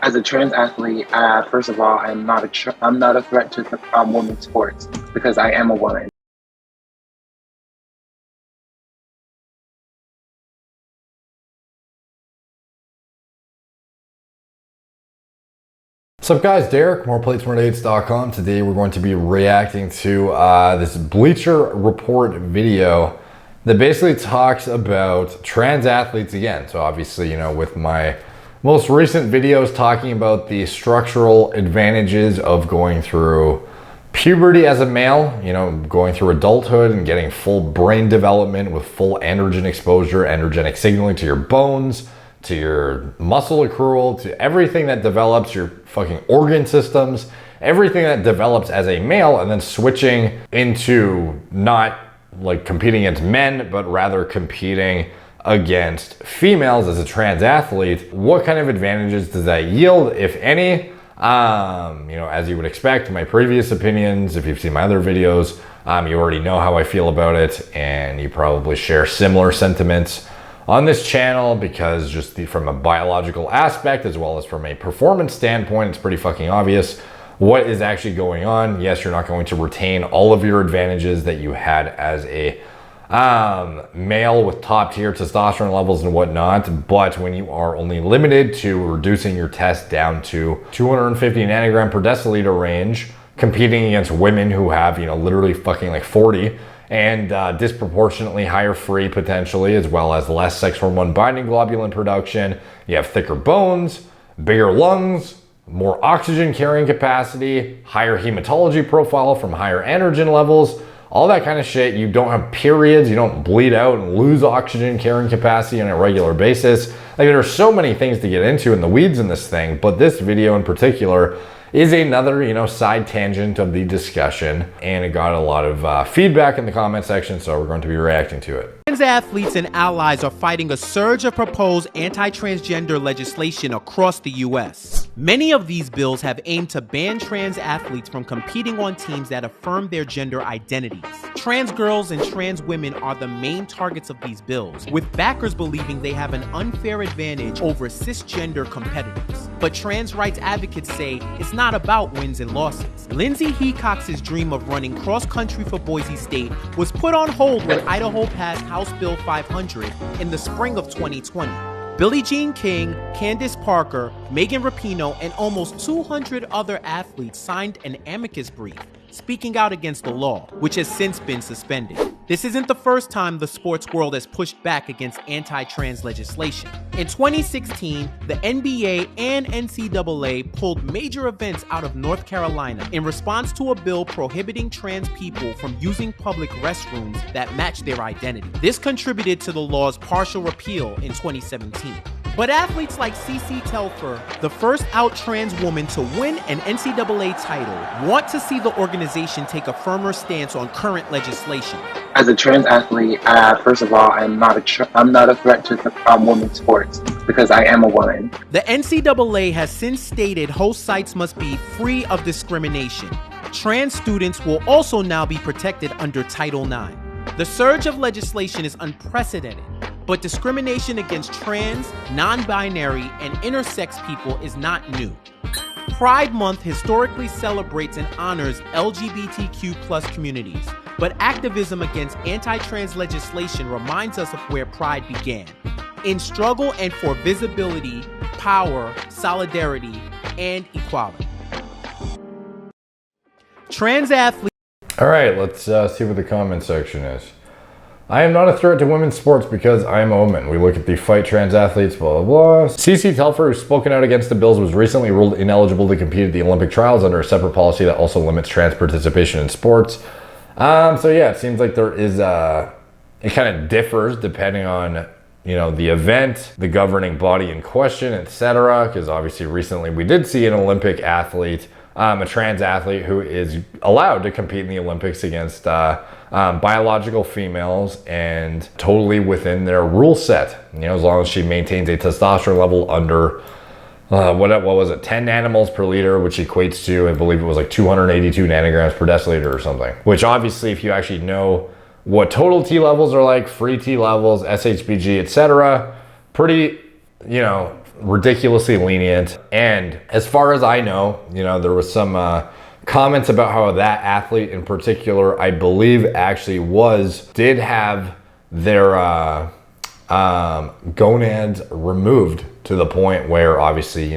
As a trans athlete, first of all, I'm not a threat to women's sports because I am a woman. What's up guys, Derek, moreplates.com. Today we're going to be reacting to this Bleacher report video that basically talks about trans athletes again. So obviously, with my most recent videos talking about the structural advantages of going through puberty as a male, going through adulthood and getting full brain development with full androgen exposure, androgenic signaling to your bones, to your muscle accrual, to everything that develops your fucking organ systems, everything that develops as a male, and then switching into not like competing against men, but rather competing against females as a trans athlete. What kind of advantages does that yield, if any? As you would expect, my previous opinions, if you've seen my other videos, you already know how I feel about it, and you probably share similar sentiments on this channel, because just from a biological aspect as well as from a performance standpoint, it's pretty fucking obvious what is actually going on. Yes, you're not going to retain all of your advantages that you had as a male with top tier testosterone levels and whatnot, but when you are only limited to reducing your test down to 250 nanogram per deciliter range, competing against women who have, literally fucking like 40, and disproportionately higher free potentially, as well as less sex hormone binding globulin production. You have thicker bones, bigger lungs, more oxygen carrying capacity, higher hematology profile from higher androgen levels, all that kind of shit. You don't have periods, you don't bleed out and lose oxygen carrying capacity on a regular basis. Like, there are so many things to get into in the weeds in this thing, but this video in particular is another, side tangent of the discussion, and it got a lot of feedback in the comment section, so we're going to be reacting to it. Trans athletes and allies are fighting a surge of proposed anti-transgender legislation across the U.S. Many of these bills have aimed to ban trans athletes from competing on teams that affirm their gender identities. Trans girls and trans women are the main targets of these bills, with backers believing they have an unfair advantage over cisgender competitors. But trans rights advocates say it's not about wins and losses. Lindsay Heacox's dream of running cross-country for Boise State was put on hold when Idaho passed House Bill 500 in the spring of 2020. Billie Jean King, Candace Parker, Megan Rapinoe, and almost 200 other athletes signed an amicus brief speaking out against the law, which has since been suspended. This isn't the first time the sports world has pushed back against anti-trans legislation. In 2016, the NBA and NCAA pulled major events out of North Carolina in response to a bill prohibiting trans people from using public restrooms that match their identity. This contributed to the law's partial repeal in 2017. But athletes like CeCe Telfer, the first out trans woman to win an NCAA title, want to see the organization take a firmer stance on current legislation. As a trans athlete, first of all, I'm not a threat to women's sports because I am a woman. The NCAA has since stated host sites must be free of discrimination. Trans students will also now be protected under Title IX. The surge of legislation is unprecedented, but discrimination against trans, non-binary, and intersex people is not new. Pride Month historically celebrates and honors LGBTQ+ communities, but activism against anti-trans legislation reminds us of where Pride began, in struggle and for visibility, power, solidarity, and equality. Trans athletes. All right, let's see what the comment section is. I am not a threat to women's sports because I am a woman. We look at the fight trans athletes, blah, blah, blah. CeCe Telfer, who's spoken out against the bills, was recently ruled ineligible to compete at the Olympic trials under a separate policy that also limits trans participation in sports. So yeah, it seems like there is it kind of differs depending on, the event, the governing body in question, etc. Because obviously recently we did see an Olympic athlete, a trans athlete who is allowed to compete in the Olympics against biological females and totally within their rule set, as long as she maintains a testosterone level under what was it, 10 nanomoles per liter, which equates to, I believe it was like 282 nanograms per deciliter or something. Which obviously, if you actually know what total T levels are like, free T levels, SHBG, etc., pretty, ridiculously lenient. And as far as I know, there was some comments about how that athlete in particular, I believe actually did have their gonads removed, to the point where obviously,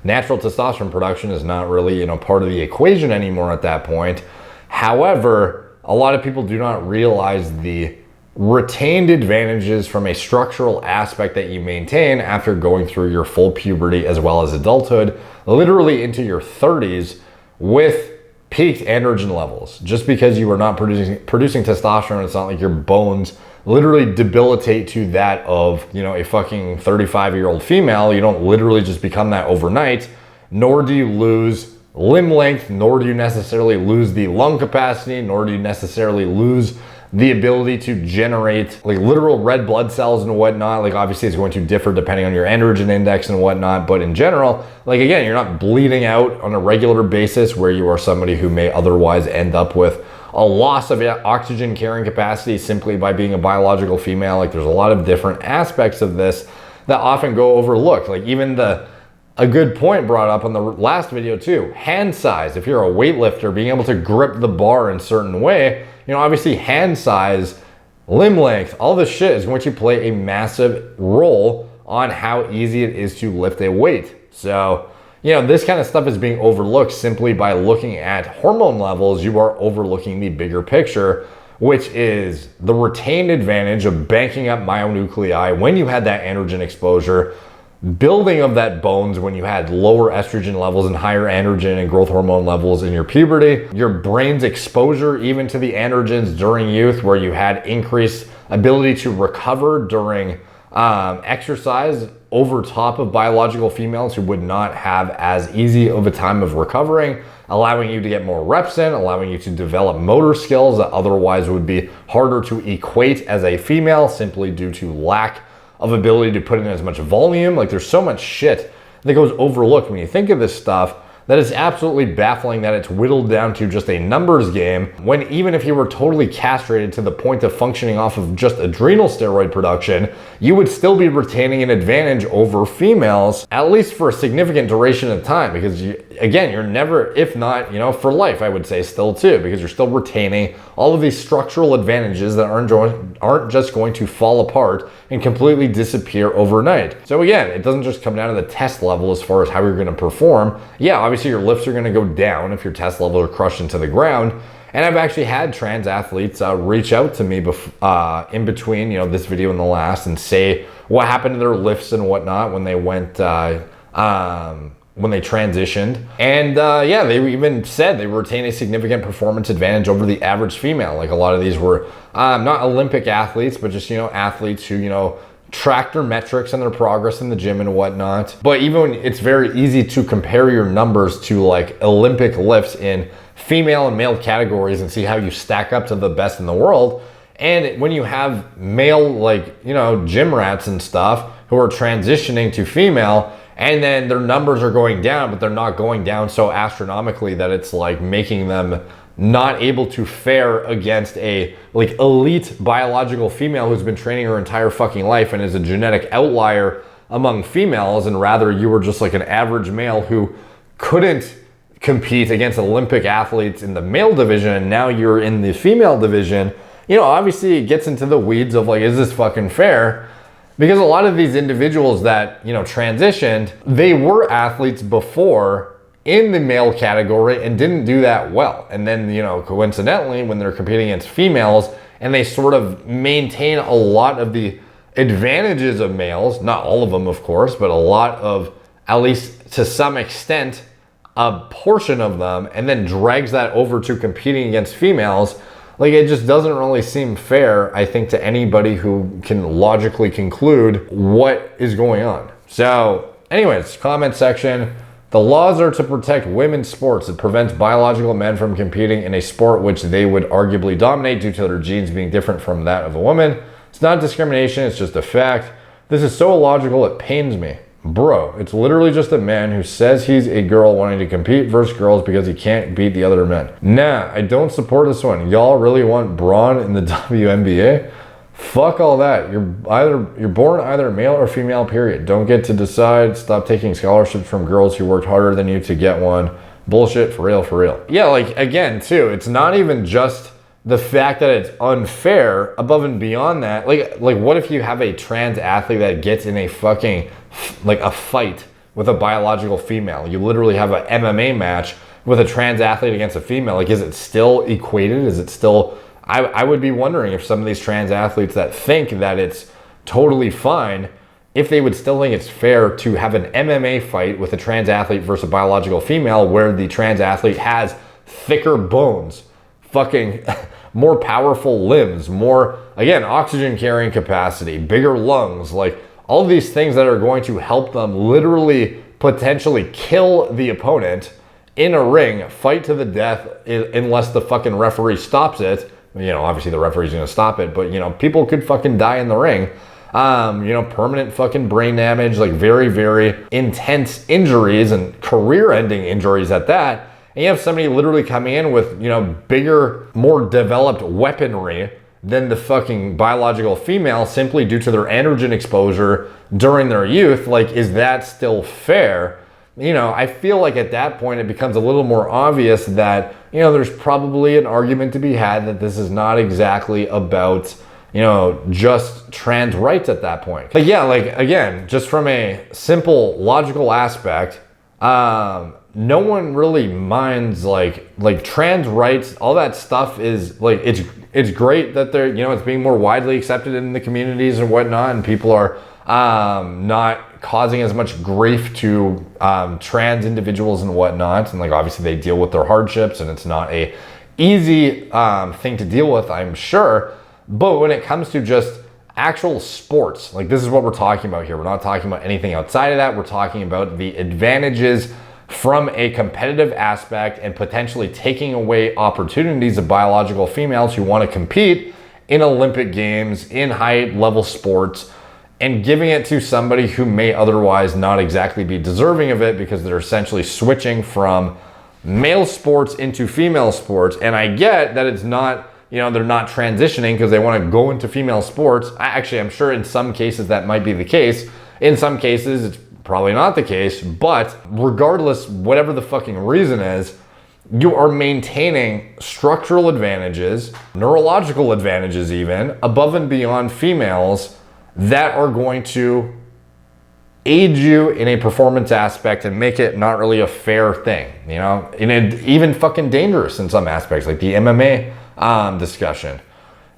natural testosterone production is not really, part of the equation anymore at that point. However, a lot of people do not realize the retained advantages from a structural aspect that you maintain after going through your full puberty as well as adulthood, literally into your 30s, with peaked androgen levels. Just because you are not producing testosterone, it's not like your bones literally debilitate to that of, a fucking 35-year-old female. You don't literally just become that overnight, nor do you lose limb length, nor do you necessarily lose the lung capacity, nor do you necessarily lose the ability to generate like literal red blood cells and whatnot. Like obviously it's going to differ depending on your androgen index and whatnot, but in general, like again, you're not bleeding out on a regular basis where you are somebody who may otherwise end up with a loss of oxygen carrying capacity simply by being a biological female. Like there's a lot of different aspects of this that often go overlooked. Like even a good point brought up on the last video too, hand size. If you're a weightlifter, being able to grip the bar in a certain way, obviously hand size, limb length, all this shit is going to play a massive role on how easy it is to lift a weight. So, this kind of stuff is being overlooked simply by looking at hormone levels. You are overlooking the bigger picture, which is the retained advantage of banking up myonuclei when you had that androgen exposure, building of that bones when you had lower estrogen levels and higher androgen and growth hormone levels in your puberty, your brain's exposure even to the androgens during youth, where you had increased ability to recover during exercise over top of biological females who would not have as easy of a time of recovering, allowing you to get more reps in, allowing you to develop motor skills that otherwise would be harder to equate as a female simply due to lack of ability to put in as much volume. Like there's so much shit that goes overlooked when you think of this stuff, that is absolutely baffling that it's whittled down to just a numbers game, when even if you were totally castrated to the point of functioning off of just adrenal steroid production, you would still be retaining an advantage over females, at least for a significant duration of time, because again, you're never, if not, for life, I would say still too, because you're still retaining all of these structural advantages that aren't just going to fall apart and completely disappear overnight. So again, it doesn't just come down to the test level as far as how you're going to perform. Yeah, obviously your lifts are going to go down if your test levels are crushed into the ground. And I've actually had trans athletes reach out to me in between, this video and the last, and say what happened to their lifts and whatnot when they went, when they transitioned. And yeah, they even said they retain a significant performance advantage over the average female. Like a lot of these were not Olympic athletes, but just, athletes who, track their metrics and their progress in the gym and whatnot. But even it's very easy to compare your numbers to like Olympic lifts in female and male categories and see how you stack up to the best in the world. And when you have male, like, gym rats and stuff who are transitioning to female, and then their numbers are going down, but they're not going down so astronomically that it's like making them not able to fare against a like elite biological female who's been training her entire fucking life and is a genetic outlier among females, and rather you were just like an average male who couldn't compete against Olympic athletes in the male division, and now you're in the female division. Obviously it gets into the weeds of like, is this fucking fair? Because a lot of these individuals that, transitioned, they were athletes before in the male category and didn't do that well. And then, coincidentally, when they're competing against females and they sort of maintain a lot of the advantages of males, not all of them, of course, but a lot of, at least to some extent, a portion of them, and then drags that over to competing against females, like it just doesn't really seem fair, I think, to anybody who can logically conclude what is going on. So anyways, comment section. The laws are to protect women's sports. It prevents biological men from competing in a sport which they would arguably dominate due to their genes being different from that of a woman. It's not discrimination, it's just a fact. This is so illogical, it pains me. Bro, it's literally just a man who says he's a girl wanting to compete versus girls because he can't beat the other men. Nah, I don't support this one. Y'all really want Braun in the WNBA? Fuck all that. You're born either male or female, period. Don't get to decide. Stop taking scholarships from girls who worked harder than you to get one. Bullshit, for real, for real. Yeah, like, again, too, it's not even just the fact that it's unfair. Above and beyond that, like what if you have a trans athlete that gets in a fucking, like, a fight with a biological female? You literally have an MMA match with a trans athlete against a female. Like, is it still equated? Is it still... I would be wondering if some of these trans athletes that think that it's totally fine, if they would still think it's fair to have an MMA fight with a trans athlete versus a biological female where the trans athlete has thicker bones, fucking more powerful limbs, more, again, oxygen carrying capacity, bigger lungs, like all of these things that are going to help them literally potentially kill the opponent in a ring, fight to the death unless the fucking referee stops it. You know, obviously the referee's gonna stop it, but, you know, people could fucking die in the ring. You know, permanent fucking brain damage, like very, very intense injuries and career-ending injuries at that. And you have somebody literally coming in with, you know, bigger, more developed weaponry than the fucking biological female simply due to their androgen exposure during their youth. Like, is that still fair? You know, I feel like at that point it becomes a little more obvious that, you know, there's probably an argument to be had that this is not exactly about, you know, just trans rights at that point. But yeah, like, again, just from a simple logical aspect, no one really minds like trans rights. All that stuff is like, it's great that they're, you know, it's being more widely accepted in the communities and whatnot, and people are not causing as much grief to trans individuals and whatnot. And like, obviously they deal with their hardships and it's not a easy thing to deal with, I'm sure. But when it comes to just actual sports, like, this is what we're talking about here. We're not talking about anything outside of that. We're talking about the advantages from a competitive aspect and potentially taking away opportunities of biological females who want to compete in Olympic Games, in high level sports, and giving it to somebody who may otherwise not exactly be deserving of it because they're essentially switching from male sports into female sports. And I get that it's not, you know, they're not transitioning because they want to go into female sports. Actually, I'm sure in some cases that might be the case. In some cases, it's probably not the case. But regardless, whatever the fucking reason is, you are maintaining structural advantages, neurological advantages even, above and beyond females that are going to aid you in a performance aspect and make it not really a fair thing, you know, and even fucking dangerous in some aspects, like the MMA discussion.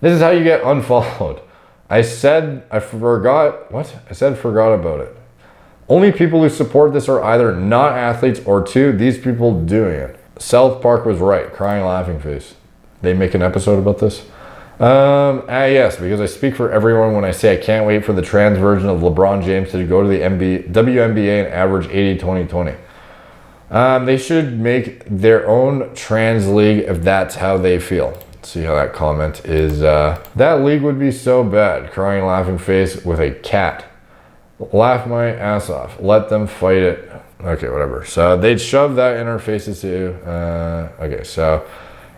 This is how you get unfollowed. I said forgot about it. Only people who support this are either not athletes or two, these people doing it. South Park was right. Crying laughing face. They make an episode about this? Yes, because I speak for everyone when I say I can't wait for the trans version of LeBron James to go to the WNBA and average 80-20-20. They should make their own trans league if that's how they feel. Let's see how that comment is. That league would be so bad. Crying laughing face with a cat. Laugh my ass off. Let them fight it. Okay, whatever. So they'd shove that in our faces too. Okay, so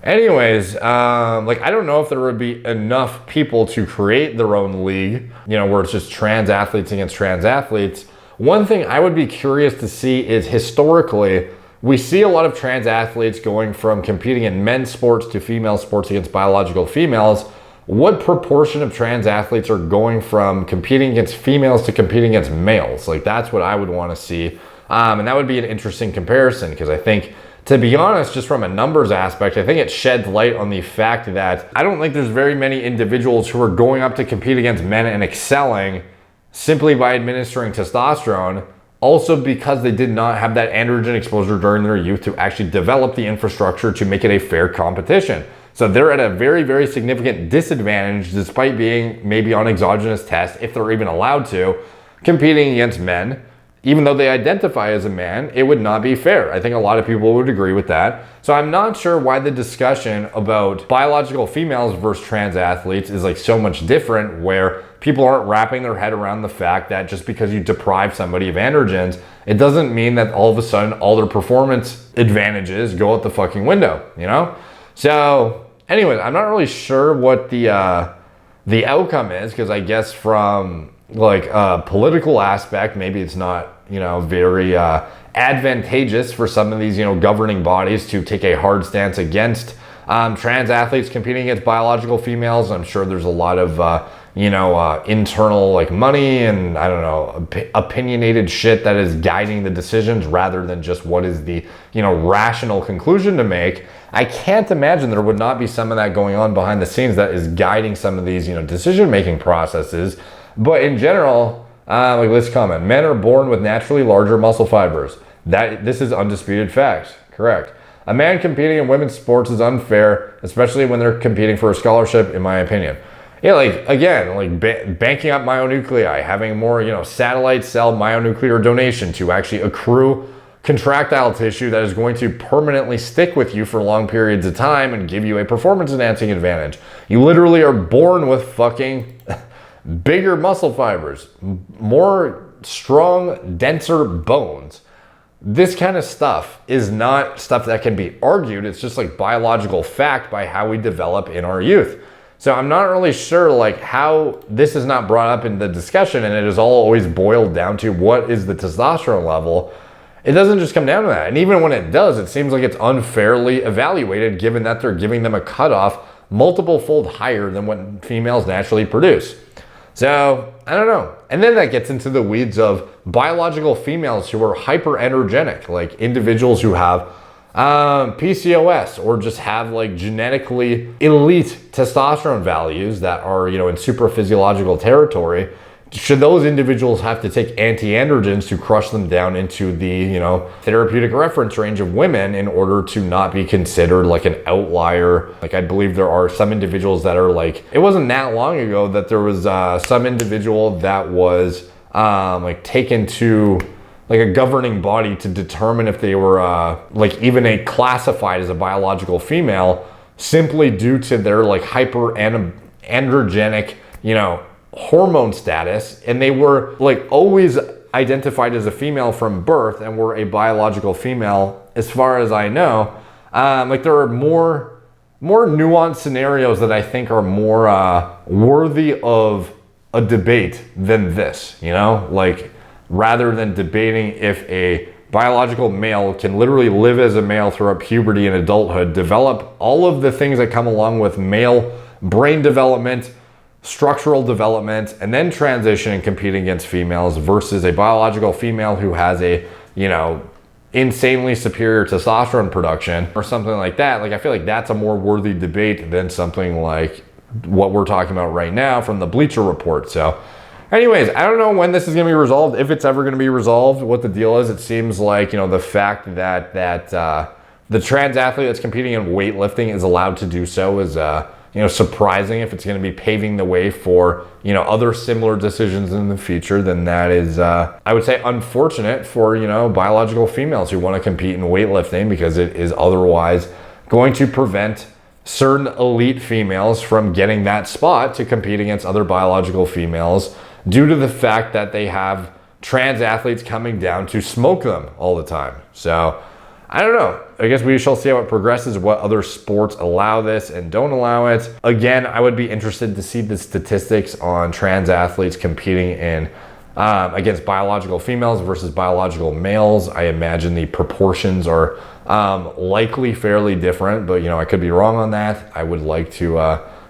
anyways, like, I don't know if there would be enough people to create their own league, you know, where it's just trans athletes against trans athletes. One thing I would be curious to see is, historically, we see a lot of trans athletes going from competing in men's sports to female sports against biological females. What proportion of trans athletes are going from competing against females to competing against males? Like, that's what I would want to see. And that would be an interesting comparison, because I think, to be honest, just from a numbers aspect, I think it sheds light on the fact that I don't think there's very many individuals who are going up to compete against men and excelling simply by administering testosterone, also because they did not have that androgen exposure during their youth to actually develop the infrastructure to make it a fair competition. So they're at a very, very significant disadvantage, despite being maybe on exogenous tests, if they're even allowed to, competing against men. Even though they identify as a man, it would not be fair. I think a lot of people would agree with that. So I'm not sure why the discussion about biological females versus trans athletes is like so much different, where people aren't wrapping their head around the fact that just because you deprive somebody of androgens, it doesn't mean that all of a sudden all their performance advantages go out the fucking window, you know? So anyways, I'm not really sure what the the outcome is, because I guess from like a political aspect, maybe it's not, very advantageous for some of these, governing bodies to take a hard stance against trans athletes competing against biological females. I'm sure there's a lot of, internal like money and I don't know, opinionated shit that is guiding the decisions rather than just what is the, rational conclusion to make. I can't imagine there would not be some of that going on behind the scenes that is guiding some of these, decision-making processes. But in general, like this comment, men are born with naturally larger muscle fibers. This is undisputed fact, correct. A man competing in women's sports is unfair, especially when they're competing for a scholarship, in my opinion. Yeah, like again, like banking up myonuclei, having more, satellite cell myonuclear donation to actually accrue contractile tissue that is going to permanently stick with you for long periods of time and give you a performance enhancing advantage. You literally are born with fucking bigger muscle fibers, more strong, denser bones. This kind of stuff is not stuff that can be argued. It's just like biological fact by how we develop in our youth. So I'm not really sure like how this is not brought up in the discussion, and it is all always boiled down to what is the testosterone level. It doesn't just come down to that. And even when it does, it seems like it's unfairly evaluated given that they're giving them a cutoff multiple fold higher than what females naturally produce. So I don't know. And then that gets into the weeds of biological females who are hyper-androgenic, like individuals who have PCOS or just have like genetically elite testosterone values that are, in super physiological territory. Should those individuals have to take anti-androgens to crush them down into the, therapeutic reference range of women in order to not be considered like an outlier? Like I believe there are some individuals that are like, it wasn't that long ago that there was some individual that was like taken to like a governing body to determine if they were like even classified as a biological female simply due to their like hyper androgenic, hormone status, and they were like always identified as a female from birth and were a biological female as far as I know. Like there are more nuanced scenarios that I think are more worthy of a debate than this, like rather than debating if a biological male can literally live as a male throughout puberty and adulthood, develop all of the things that come along with male brain development, structural development, and then transition and compete against females versus a biological female who has a, insanely superior testosterone production or something like that. Like I feel like that's a more worthy debate than something like what we're talking about right now from the Bleacher report. So anyways, I don't know when this is going to be resolved, if it's ever going to be resolved, what the deal is. It seems like, the fact that the trans athlete that's competing in weightlifting is allowed to do so is surprising. If it's going to be paving the way for, other similar decisions in the future, then that is, I would say, unfortunate for, biological females who want to compete in weightlifting, because it is otherwise going to prevent certain elite females from getting that spot to compete against other biological females due to the fact that they have trans athletes coming down to smoke them all the time. So I don't know. I guess we shall see how it progresses, what other sports allow this and don't allow it. Again, I would be interested to see the statistics on trans athletes competing in against biological females versus biological males. I imagine the proportions are likely fairly different, but I could be wrong on that. I would like to,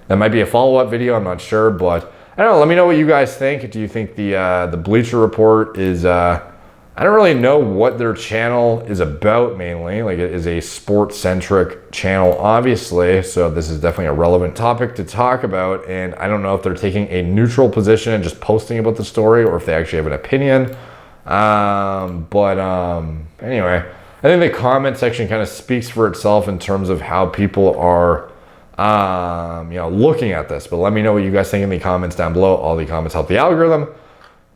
that might be a follow-up video, I'm not sure, but I don't know, let me know what you guys think. Do you think the Bleacher report is, I don't really know what their channel is about mainly. Like it is a sports-centric channel, obviously, so this is definitely a relevant topic to talk about, and I don't know if they're taking a neutral position and just posting about the story or if they actually have an opinion. Anyway, I think the comment section kind of speaks for itself in terms of how people are looking at this. But let me know what you guys think in the comments down below. All the comments help the algorithm.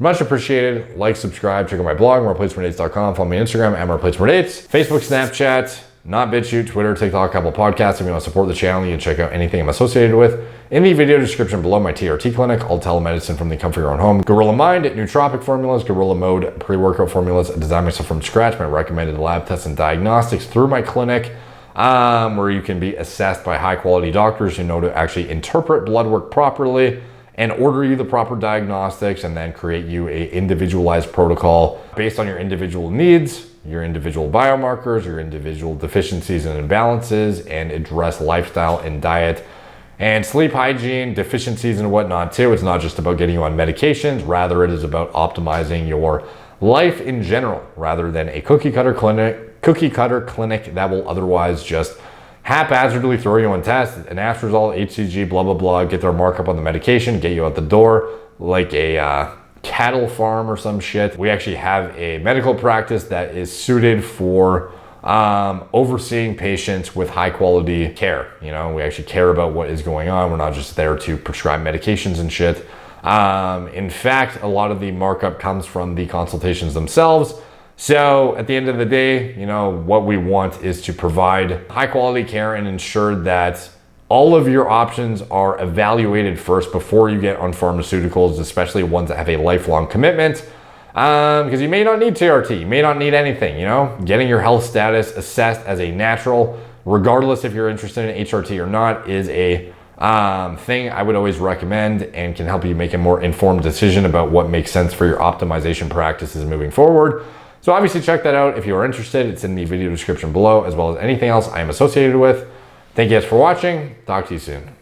Much appreciated. Like, subscribe, check out my blog, moreplacemordates.com. Follow me on Instagram at moreplacemordates. Facebook, Snapchat, not BitChute, Twitter, TikTok, Apple Podcasts. If you want to support the channel, you can check out anything I'm associated with in the video description below. My TRT clinic, all telemedicine from the comfort of your own home. Gorilla Mind, nootropic formulas, Gorilla Mode, pre-workout formulas. I design myself from scratch. My recommended lab tests and diagnostics through my clinic, where you can be assessed by high quality doctors who know to actually interpret blood work properly. and order you the proper diagnostics and then create you a individualized protocol based on your individual needs, your individual biomarkers, your individual deficiencies and imbalances, and address lifestyle and diet and sleep hygiene deficiencies and whatnot too. It's not just about getting you on medications, rather it is about optimizing your life in general, rather than a cookie cutter clinic that will otherwise just haphazardly throw you on tests, an AST result, HCG, blah, blah, blah, get their markup on the medication, get you out the door like a cattle farm or some shit. We actually have a medical practice that is suited for overseeing patients with high quality care. You know, we actually care about what is going on. We're not just there to prescribe medications and shit. In fact, a lot of the markup comes from the consultations themselves. So at the end of the day, you know, what we want is to provide high quality care and ensure that all of your options are evaluated first before you get on pharmaceuticals, especially ones that have a lifelong commitment. Because you may not need TRT, you may not need anything, you know? Getting your health status assessed as a natural, regardless if you're interested in HRT or not, is a thing I would always recommend and can help you make a more informed decision about what makes sense for your optimization practices moving forward. So obviously check that out if you are interested. It's in the video description below, as well as anything else I am associated with. Thank you guys for watching. Talk to you soon.